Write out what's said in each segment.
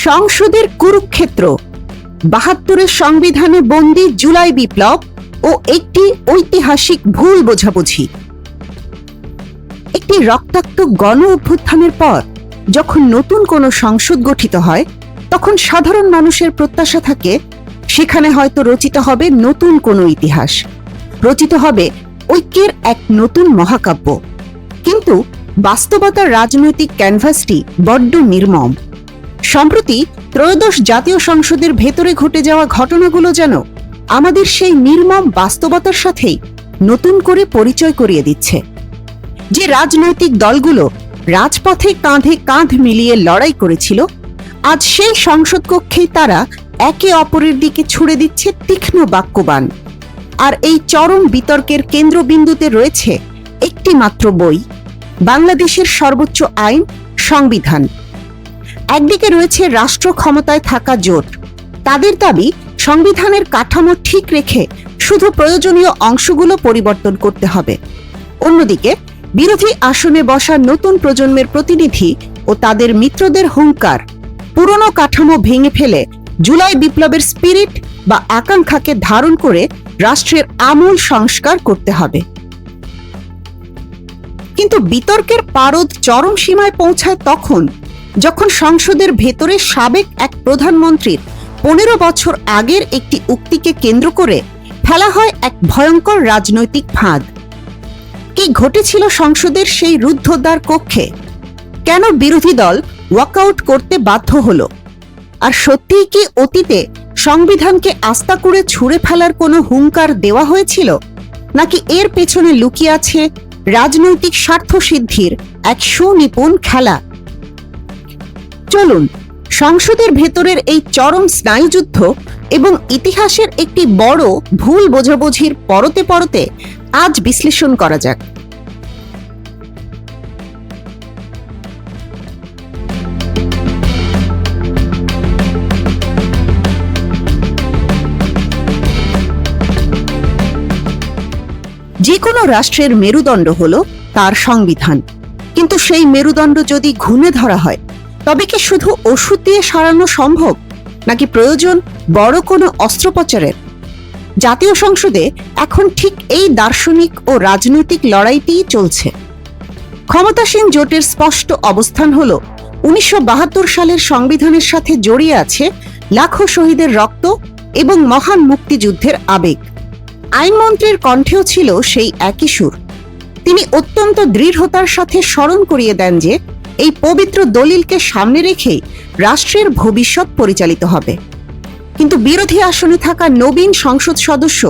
সংসদের কুরুক্ষেত্র, ৭২-এর সংবিধানে বন্দী জুলাই বিপ্লব ও একটি ঐতিহাসিক ভুল বোঝাবুঝি। একটি রক্তাক্ত গণ অভ্যুত্থানের পর যখন নতুন কোনো সংসদ গঠিত হয়, তখন সাধারণ মানুষের প্রত্যাশা থাকে সেখানে হয়তো রচিত হবে নতুন কোনো ইতিহাস, রচিত হবে ঐক্যের এক নতুন মহাকাব্য। কিন্তু বাস্তবতার রাজনৈতিক ক্যানভাসটি বড্ড নির্মম। সম্প্রতি ত্রয়োদশ জাতীয় সংসদের ভেতরে ঘটে যাওয়া ঘটনাগুলো যেন আমাদের সেই নির্মম বাস্তবতার সাথেই নতুন করে পরিচয় করিয়ে দিচ্ছে। যে রাজনৈতিক দলগুলো রাজপথে কাঁধে কাঁধ মিলিয়ে লড়াই করেছিল, আজ সেই সংসদ কক্ষেই তারা একে অপরের দিকে ছুড়ে দিচ্ছে তীক্ষ্ণ বাক্যবাণ। আর এই চরম বিতর্কের কেন্দ্রবিন্দুতে রয়েছে একটি মাত্র বই, বাংলাদেশের সর্বোচ্চ আইন, সংবিধান। একদিকে রয়েছে রাষ্ট্র ক্ষমতায় থাকা জোট, তাদের দাবি সংবিধানের কাঠামো ঠিক রেখে শুধু প্রয়োজনীয় অংশগুলো পরিবর্তন করতে হবে। অন্যদিকে বিরোধী আসনে বসা নতুন প্রজন্মের প্রতিনিধি ও তাদের মিত্রদের হুঙ্কার, পুরনো কাঠামো ভেঙে ফেলে জুলাই বিপ্লবের স্পিরিট বা আকাঙ্ক্ষাকে ধারণ করে রাষ্ট্রের আমূল সংস্কার করতে হবে। কিন্তু বিতর্কের পারদ চরম সীমায় পৌঁছায় তখন, যখন সংসদের ভেতরে সাবেক এক প্রধানমন্ত্রীর ১৫ বছর আগের একটি উক্তিকে কেন্দ্র করে ফেলা হয় এক ভয়ঙ্কর রাজনৈতিক ফাঁদ। কি ঘটেছিল সংসদের সেই রুদ্ধদ্বার কক্ষে? কেন বিরোধী দল ওয়াকআউট করতে বাধ্য হলো? আর সত্যিই কি অতীতে সংবিধানকে আস্থা করে ছুঁড়ে ফেলার কোনো হুঙ্কার দেওয়া হয়েছিল, নাকি এর পেছনে লুকিয়ে আছে রাজনৈতিক স্বার্থ সিদ্ধির এক সুনিপুণ খেলা? চলুন সংসদের ভেতরের এই চরম স্নায়ুযুদ্ধ এবং ইতিহাসের একটি বড় ভুল বোঝাবুঝির পরতে পরতে আজ বিশ্লেষণ করা যাক। যে কোনো রাষ্ট্রের মেরুদণ্ড হলো তার সংবিধান। কিন্তু সেই মেরুদণ্ড যদি ঘুণে ধরা হয়, তবে কি শুধু ওষুধ দিয়ে সারানো সম্ভব, নাকি প্রয়োজন বড় কোনো অস্ত্রোপচারের? জাতীয় সংসদে এখন ঠিক এই দার্শনিক ও রাজনৈতিক লড়াইটিই চলছে। ক্ষমতাসীন জোটের স্পষ্ট অবস্থান হল ১৯৭২ সালের সংবিধানের সাথে জড়িয়ে আছে লাখো শহীদের রক্ত এবং মহান মুক্তিযুদ্ধের আবেগ। আইনমন্ত্রীর কণ্ঠেও ছিল সেই একই সুর। তিনি অত্যন্ত দৃঢ়তার সাথে স্মরণ করিয়ে দেন যে এই পবিত্র দলিলকে সামনে রেখেই রাষ্ট্রের ভবিষ্যৎ পরিচালিত হবে। কিন্তু বিরোধী আসনে থাকা নবীন সংসদ সদস্য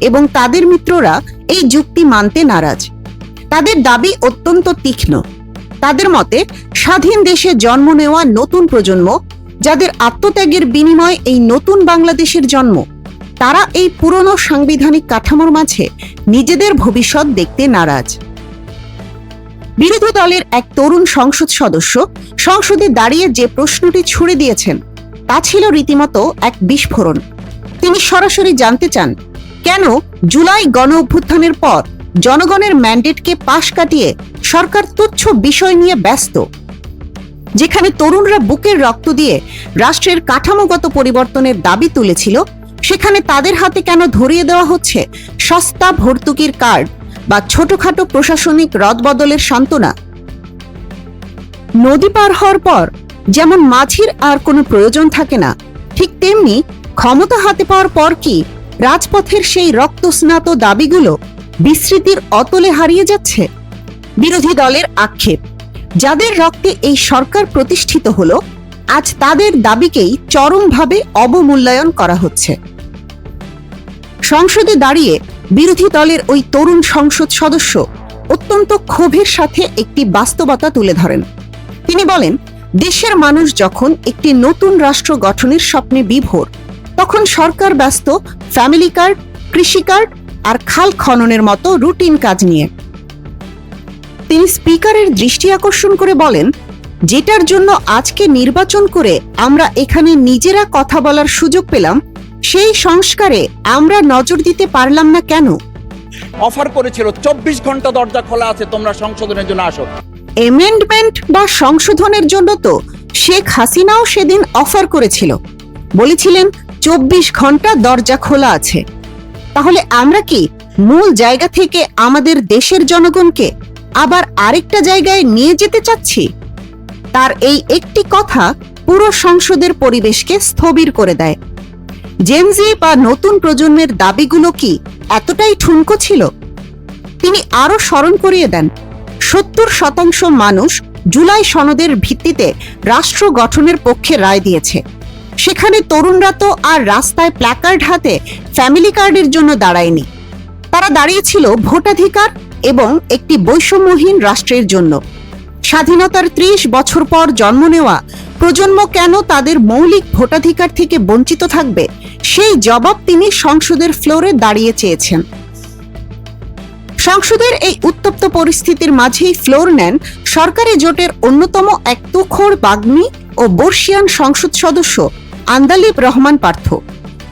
এবং তাদের মিত্ররা এই যুক্তি মানতে নারাজ। তাদের দাবি অত্যন্ত তীক্ষ্ণ। তাদের মতে, স্বাধীন দেশে জন্ম নেওয়া নতুন প্রজন্ম, যাদের আত্মত্যাগের বিনিময়ে এই নতুন বাংলাদেশের জন্ম, তারা এই পুরনো সাংবিধানিক কাঠামোর মাঝে নিজেদের ভবিষ্যৎ দেখতে নারাজ। বিরোধী দলের এক তরুণ সংসদ সদস্য সংসদে দাঁড়িয়ে যে প্রশ্নটি ছুড়ে দিয়েছেন, তা ছিল রীতিমতো এক বিস্ফোরণ। তিনি সরাসরি জানতে চান, কেন জুলাই গণ অভ্যুত্থানের পর জনগণের ম্যান্ডেটকে পাশ কাটিয়ে সরকার তুচ্ছ বিষয় নিয়ে ব্যস্ত? যেখানে তরুণরা বুকের রক্ত দিয়ে রাষ্ট্রের কাঠামোগত পরিবর্তনের দাবি তুলেছিল, সেখানে তাদের হাতে কেন ধরিয়ে দেওয়া হচ্ছে সস্তা ভর্তুকির কার্ড বা ছোটখাটো প্রশাসনিক রদবদলের সান্ত্বনা? নদী পার হওয়ার পর যেমন মাঝির আর কোনো প্রয়োজন থাকে না, ঠিক তেমনি ক্ষমতা হাতে পাওয়ার পর কি রাজপথের সেই রক্তস্নাত দাবিগুলো বিস্মৃতির অতলে হারিয়ে যাচ্ছে? বিরোধী দলের আক্ষেপ, যাদের রক্তে এই সরকার প্রতিষ্ঠিত হলো, আজ তাদের দাবিকেই চরমভাবে অবমূল্যায়ন করা হচ্ছে। সংসদে দাঁড়িয়ে বিরোধী দলের ওই তরুণ সংসদ সদস্য অত্যন্ত ক্ষোভের সাথে একটি বাস্তবতা তুলে ধরেন। তিনি বলেন, দেশের মানুষ যখন একটি নতুন রাষ্ট্র গঠনের স্বপ্নে বিভোর, তখন সরকার ব্যস্ত ফ্যামিলি কার্ড, কৃষি কার্ড আর খাল খননের মতো রুটিন কাজ নিয়ে। তিনি স্পিকারের দৃষ্টি আকর্ষণ করে বলেন, যেটার জন্য আজকে নির্বাচন করে আমরা এখানে নিজেরা কথা বলার সুযোগ পেলাম, সেই সংস্কারে আমরা নজর দিতে পারলাম না কেন? অফার করেছিল 24 ঘন্টা দরজা খোলা আছে, তোমরা সংশোধনের জন্য আসো। অ্যামেন্ডমেন্ট বা সংশোধনের জন্য তো শেখ হাসিনাও সেদিন অফার করেছিল, বলেছিলেন 24 ঘন্টা দরজা খোলা আছে। তাহলে আমরা কি মূল জায়গা থেকে আমাদের দেশের জনগণকে আবার আরেকটা জায়গায় নিয়ে যেতে চাচ্ছি? তার এই একটি কথা পুরো সংসদের পরিবেশকে স্থবির করে দেয়। জেনজি বা নতুন প্রজন্মের দাবিগুলো কি এতটাই ঠুনকো ছিল? তিনি আরো স্মরণ করিয়ে দেন, 70% মানুষ জুলাই সনদের ভিত্তিতে রাষ্ট্র গঠনের পক্ষে রায় দিয়েছে। সেখানে তরুণরা তো আর রাস্তায় প্ল্যাকার্ড হাতে ফ্যামিলি কার্ডের জন্য দাঁড়ায়নি। তারা দাঁড়িয়েছিল ভোটাধিকার এবং একটি বৈষম্যহীন রাষ্ট্রের জন্য। স্বাধীনতার 30 বছর পর জন্ম নেওয়া প্রজন্ম কেন তাদের মৌলিক ভোটাধিকার থেকে বঞ্চিত থাকবে, সেই জবাব তিনি সংসদের ফ্লোরে দাঁড়িয়ে চেয়েছেন। সংসদের এই উত্তপ্ত পরিস্থিতির মাঝেই ফ্লোর নেন সরকারি জোটের অন্যতম এক তুখোড় বাগ্মী ও বর্ষিয়ান সংসদ সদস্য আন্দালিব রহমান পার্থ।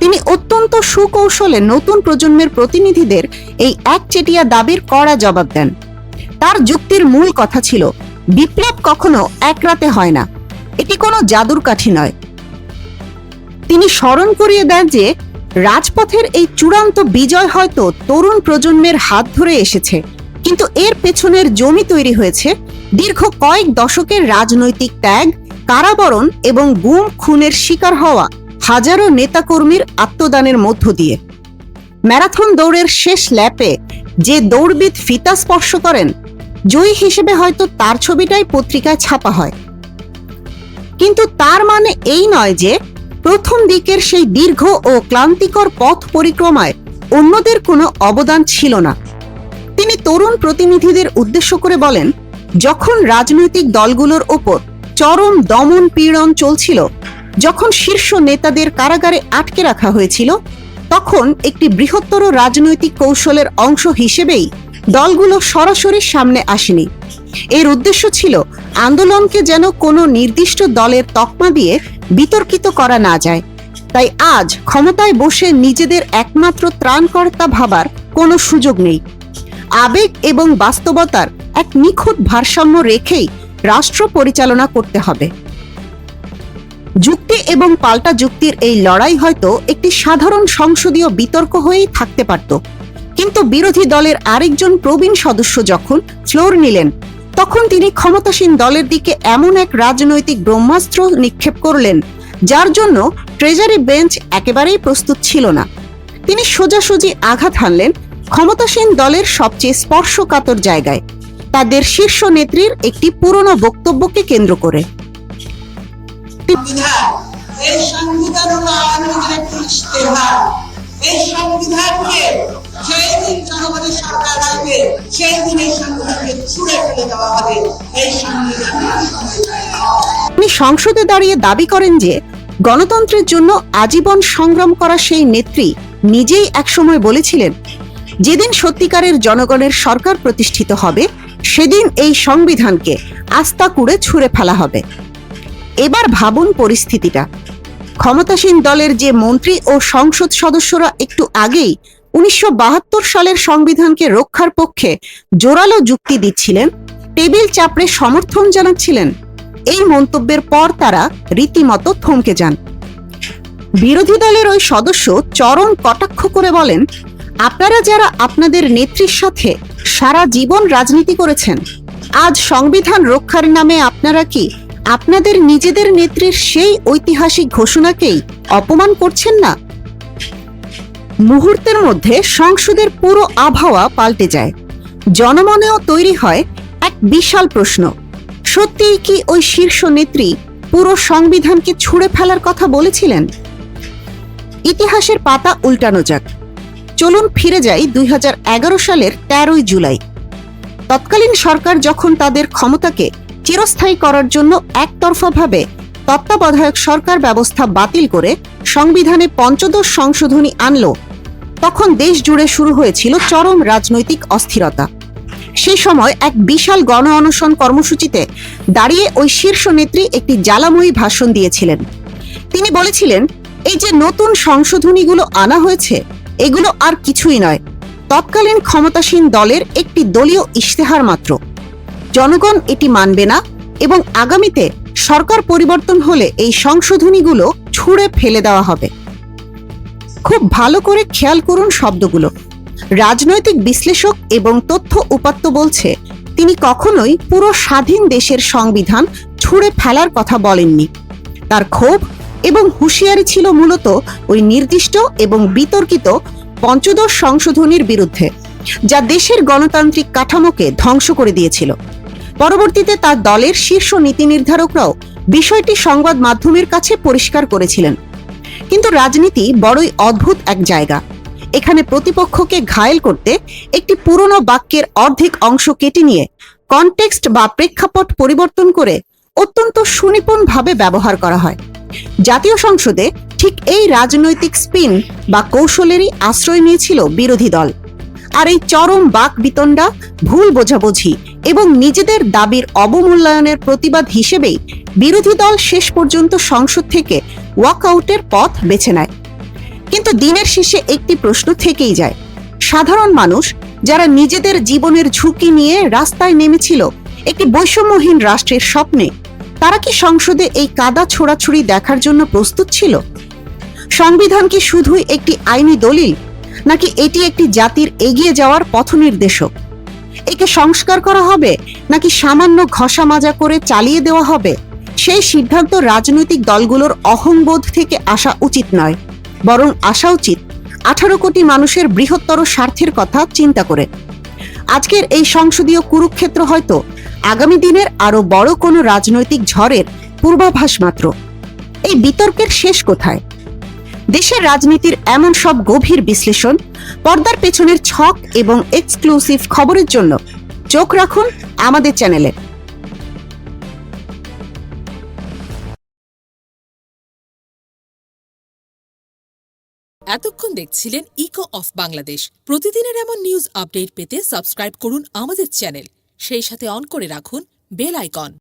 তিনি অত্যন্ত সুকৌশলে নতুন প্রজন্মের প্রতিনিধিদের এই একচেটিয়া দাবির কড়া জবাব দেন। তার যুক্তির মূল কথা ছিল, বিপ্লব কখনো এক রাতে হয় না, এটি কোনো জাদুর কাঠি নয়। তিনি স্মরণ করিয়ে দেন যে রাজপথের এই চূড়ান্ত বিজয় হয়তো তরুণ প্রজন্মের হাত ধরে এসেছে, কিন্তু এর পেছনের জমি তৈরি হয়েছে দীর্ঘ কয়েক দশকের রাজনৈতিক ত্যাগ, কারাবরণ এবং গুম খুনের শিকার হওয়া হাজারো নেতাকর্মীর আত্মদানের মধ্য দিয়ে। ম্যারাথন দৌড়ের শেষ ল্যাপে যে দৌড়বিদ ফিতা স্পর্শ করেন, জয়ী হিসেবে হয়তো তার ছবিটাই পত্রিকায় ছাপা হয়, কিন্তু তার মানে এই নয় যে প্রথম দিকের সেই দীর্ঘ ও ক্লান্তিকর পথ পরিক্রমায় অন্যদের কোনো অবদান ছিল না। তিনি তরুণ প্রতিনিধিদের উদ্দেশ্য করে বলেন, যখন রাজনৈতিক দলগুলোর ওপর চরম দমন পীড়ন চলছিল, যখন শীর্ষ নেতাদের কারাগারে আটকে রাখা হয়েছিল, তখন একটি বৃহত্তর রাজনৈতিক কৌশলের অংশ হিসেবেই দলগুলো সরাসরি সামনে আসেনি। এর উদ্দেশ্য ছিল আন্দোলনকে যেন কোনো নির্দিষ্ট দলের তকমা দিয়ে বিতর্কিত করা না যায়। তাই আজ ক্ষমতায় বসে নিজেদের একমাত্র ত্রাণকর্তা ভাবার কোনো সুযোগ নেই। আবেগ এবং বাস্তবতার এক নিখুঁত ভারসাম্য রেখেই রাষ্ট্র পরিচালনা করতে হবে। যুক্তি এবং পাল্টা যুক্তির এই লড়াই হয়তো একটি সাধারণ সংসদীয় বিতর্ক হয়েই থাকতে পারত, কিন্তু বিরোধী দলের আরেকজন প্রবীণ সদস্য যখন ফ্লোর নিলেন, তখন তিনি ক্ষমতাসীন দলের দিকে এমন এক রাজনৈতিক ব্রহ্মাস্ত্র নিক্ষেপ করলেন যার জন্য ট্রেজারি বেঞ্চ একেবারেই প্রস্তুত ছিল না। তিনি সোজাসুজি আঘাত হানলেন ক্ষমতাসীন দলের সবচেয়ে স্পর্শকাতর জায়গায়, তাদের শীর্ষ নেত্রীর একটি পুরনো বক্তব্যকে কেন্দ্র করে। এই সংবিধান হলো আওয়ামী লীগের একটি ইশতেহার। এই সংবিধানকে যেই দিন জনগণের সরকার আসবে, সেই দিন এই সংবিধানকে ছুঁড়ে ফেলে দেওয়া হবে। এই সংবিধান তিনি সংসদে দাঁড়িয়ে দাবি করেন যে গণতন্ত্রের জন্য আজীবন সংগ্রাম করা সেই নেত্রী নিজেই একসময় বলেছিলেন, যেদিন সত্যিকারের জনগণের সরকার প্রতিষ্ঠিত হবে, সেদিন এই সংবিধানকে আস্থা কুড়ে ছুঁড়ে ফেলা হবে। এবার ভাবুন পরিস্থিতিটা, ক্ষমতাসীন দলের যে মন্ত্রী ও সংসদ সদস্যরা একটু আগেই 1972 সালের সংবিধানকে রক্ষার পক্ষে জোরালো যুক্তি দিচ্ছিলেন, টেবিল চাপড়ে সমর্থন জানাচ্ছিলেন, এই মন্তব্যের পর তারা রীতিমতো থমকে যান। বিরোধী দলের ওই সদস্য চরম কটাক্ষ করে বলেন, আপনারা যারা আপনাদের নেত্রীর সাথে সারা জীবন রাজনীতি করেছেন, আজ সংবিধান রক্ষার নামে আপনারা কি আপনাদের নিজেদের নেত্রীর সেই ঐতিহাসিক ঘোষণাকেই অপমান করছেন না? মুহূর্তের মধ্যে সংসদের পুরো আবহাওয়া পাল্টে যায়। জনমনেও তৈরি হয় এক বিশাল প্রশ্ন, সত্যিই কি ওই শীর্ষ নেত্রী পুরো সংবিধানকে ছুঁড়ে ফেলার কথা বলেছিলেন? ইতিহাসের পাতা উল্টানো যাক। চলুন ফিরে যাই 2011 সালের 13 জুলাই। তৎকালীন সরকার যখন তাদের ক্ষমতাকে চিরস্থায়ী করার জন্য একতরফাভাবে তত্ত্বাবধায়ক সরকার ব্যবস্থা বাতিল করে সংবিধানে 15 সংশোধনী আনল, তখন দেশ জুড়ে শুরু হয়েছিল চরম রাজনৈতিক অস্থিরতা। সেই সময় এক বিশাল গণ অনশন কর্মসূচিতে দাঁড়িয়ে ওই শীর্ষ নেত্রী একটি জ্বালাময়ী ভাষণ দিয়েছিলেন। তিনি বলেছিলেন, এই যে নতুন সংশোধনীগুলো আনা হয়েছে, এগুলো আর কিছুই নয়, তৎকালীন ক্ষমতাসীন দলের একটি দলীয় ইশতেহার মাত্র। জনগণ এটি মানবে না এবং আগামীতে সরকার পরিবর্তন হলে এই সংশোধনীগুলো ছুঁড়ে ফেলে দেওয়া হবে। খুব ভালো করে খেয়াল করুন শব্দগুলো। রাজনৈতিক বিশ্লেষক এবং তথ্য উপাত্ত বলছে তিনি কখনোই পুরো স্বাধীন দেশের সংবিধান ছুঁড়ে ফেলার কথা বলেননি। তার ক্ষোভ এবং হুঁশিয়ারি ছিল মূলত ওই নির্দিষ্ট এবং বিতর্কিত পঞ্চদশ সংশোধনীর বিরুদ্ধে, যা দেশের গণতান্ত্রিক কাঠামোকে ধ্বংস করে দিয়েছিল। পরবর্তীতে তার দলের শীর্ষ নীতি নির্ধারকরাও বিষয়টি সংবাদ মাধ্যমের কাছে পরিষ্কার করেছিলেন। কিন্তু রাজনীতি বড়ই অদ্ভুত এক জায়গা। এখানে প্রতিপক্ষকে ঘায়েল করতে একটি পুরনো বাক্যের অর্ধেক অংশ কেটে নিয়ে কনটেক্সট বা প্রেক্ষাপট পরিবর্তন করে অত্যন্ত সুনিপুণভাবে ব্যবহার করা হয়। জাতীয় সংসদে ঠিক এই রাজনৈতিক স্পিন বা কৌশলেরই আশ্রয় নিয়েছিল বিরোধী দল। আর এই চরম বাক বিতণ্ডা, ভুল বোঝাবুঝি এবং নিজেদের দাবির অবমূল্যায়নের প্রতিবাদ হিসেবেই বিরোধী দল শেষ পর্যন্ত সংসদ থেকে ওয়াকআউটের পথ বেছে নেয়। কিন্তু দিনের শেষে একটি প্রশ্ন থেকেই যায়, সাধারণ মানুষ যারা নিজেদের জীবনের ঝুঁকি নিয়ে রাস্তায় নেমেছিল একটি বৈষম্যহীন রাষ্ট্রের স্বপ্নে, তারা কি সংসদে এই কাদা ছোড়াছুড়ি দেখার জন্য প্রস্তুত ছিল? সংবিধান কি শুধুই একটি আইনি দলিল, নাকি এটি একটি জাতির এগিয়ে যাওয়ার পথনির্দেশক? একে সংস্কার করা হবে নাকি সামান্য ঘষা মাজা করে চালিয়ে দেওয়া হবে, সেই সিদ্ধান্ত রাজনৈতিক দলগুলোর অহংবোধ থেকে আসা উচিত নয়, বরং আসা উচিত 18 কোটি মানুষের বৃহত্তর স্বার্থের কথা চিন্তা করে। আজকের এই সংসদীয় কুরুক্ষেত্র হয়তো আগামী দিনের আরো বড় কোনো রাজনৈতিক ঝড়ের পূর্বাভাস মাত্র। এই বিতর্কের শেষ কোথায়? দেশের রাজনীতির এমন সব গভীর বিশ্লেষণ, পর্দার পেছনের ছক এবং এক্সক্লুসিভ খবরের জন্য চোখ রাখুন আমাদের চ্যানেলে। এতক্ষণ দেখছিলেন ইকো অফ বাংলাদেশ। প্রতিদিনের এমন নিউজ আপডেট পেতে সাবস্ক্রাইব করুন আমাদের চ্যানেল, সেই সাথে অন করে রাখুন বেল আইকন।